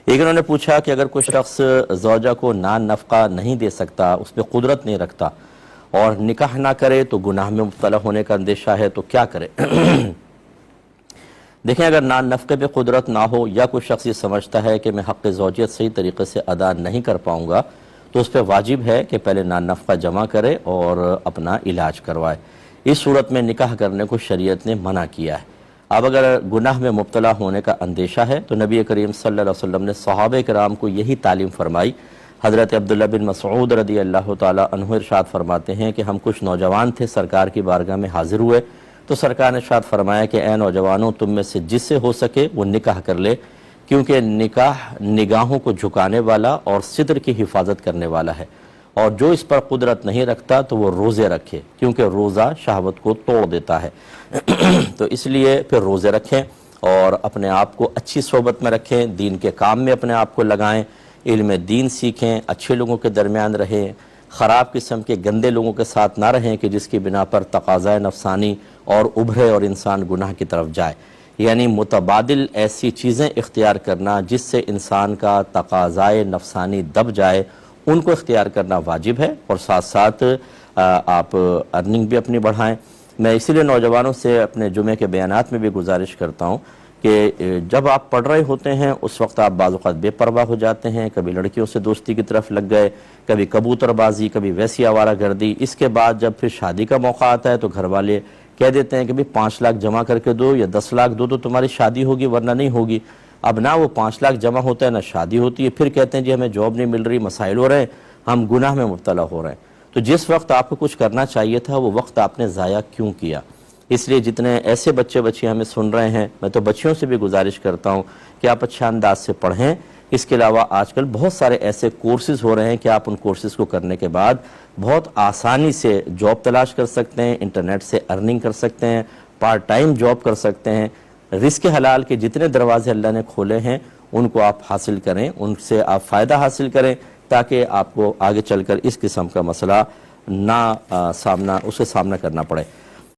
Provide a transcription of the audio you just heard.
ایک انہوں نے پوچھا کہ اگر کوئی شخص زوجہ کو نان نفقہ نہیں دے سکتا، اس پہ قدرت نہیں رکھتا اور نکاح نہ کرے تو گناہ میں مبتلا ہونے کا اندیشہ ہے تو کیا کرے؟ دیکھیں، اگر نان نفقے پہ قدرت نہ ہو یا کوئی شخص یہ سمجھتا ہے کہ میں حق زوجیت صحیح طریقے سے ادا نہیں کر پاؤں گا تو اس پہ واجب ہے کہ پہلے نان نفقہ جمع کرے اور اپنا علاج کروائے۔ اس صورت میں نکاح کرنے کو شریعت نے منع کیا ہے۔ اب اگر گناہ میں مبتلا ہونے کا اندیشہ ہے تو نبی کریم صلی اللہ علیہ وسلم نے صحابہ کرام کو یہی تعلیم فرمائی۔ حضرت عبداللہ بن مسعود رضی اللہ تعالی عنہ ارشاد فرماتے ہیں کہ ہم کچھ نوجوان تھے، سرکار کی بارگاہ میں حاضر ہوئے تو سرکار نے ارشاد فرمایا کہ اے نوجوانوں، تم میں سے جس سے ہو سکے وہ نکاح کر لے، کیونکہ نکاح نگاہوں کو جھکانے والا اور ستر کی حفاظت کرنے والا ہے، اور جو اس پر قدرت نہیں رکھتا تو وہ روزے رکھے، کیونکہ روزہ شہوت کو توڑ دیتا ہے۔ تو اس لیے پھر روزے رکھیں اور اپنے آپ کو اچھی صحبت میں رکھیں، دین کے کام میں اپنے آپ کو لگائیں، علم دین سیکھیں، اچھے لوگوں کے درمیان رہیں، خراب قسم کے گندے لوگوں کے ساتھ نہ رہیں کہ جس کی بنا پر تقاضۂ نفسانی اور ابھرے اور انسان گناہ کی طرف جائے۔ یعنی متبادل ایسی چیزیں اختیار کرنا جس سے انسان کا تقاضائے نفسانی دب جائے، ان کو اختیار کرنا واجب ہے، اور ساتھ ساتھ آپ ارننگ بھی اپنی بڑھائیں۔ میں اسی لیے نوجوانوں سے اپنے جمعے کے بیانات میں بھی گزارش کرتا ہوں کہ جب آپ پڑھ رہے ہوتے ہیں اس وقت آپ بعض اوقات بے پرواہ ہو جاتے ہیں، کبھی لڑکیوں سے دوستی کی طرف لگ گئے، کبھی کبوتر بازی، کبھی ویسی آوارہ گردی۔ اس کے بعد جب پھر شادی کا موقع آتا ہے تو گھر والے کہہ دیتے ہیں کہ بھی 5 لاکھ جمع کر کے دو یا 10 لاکھ دو تو تمہاری شادی ہوگی ورنہ نہیں ہوگی۔ اب نہ وہ 5 لاکھ جمع ہوتا ہے نہ شادی ہوتی ہے، پھر کہتے ہیں جی ہمیں جاب نہیں مل رہی، مسائل ہو رہے ہیں، ہم گناہ میں مبتلا ہو رہے ہیں۔ تو جس وقت آپ کو کچھ کرنا چاہیے تھا وہ وقت آپ نے ضائع کیوں کیا؟ اس لیے جتنے ایسے بچے بچیاں ہمیں سن رہے ہیں، میں تو بچیوں سے بھی گزارش کرتا ہوں کہ آپ اچھے انداز سے پڑھیں۔ اس کے علاوہ آج کل بہت سارے ایسے کورسز ہو رہے ہیں کہ آپ ان کورسز کو کرنے کے بعد بہت آسانی سے جاب تلاش کر سکتے ہیں، انٹرنیٹ سے ارننگ کر سکتے ہیں، پارٹ ٹائم جاب کر سکتے ہیں۔ رزق حلال کے جتنے دروازے اللہ نے کھولے ہیں ان کو آپ حاصل کریں، ان سے آپ فائدہ حاصل کریں تاکہ آپ کو آگے چل کر اس قسم کا مسئلہ اس سے سامنا کرنا پڑے۔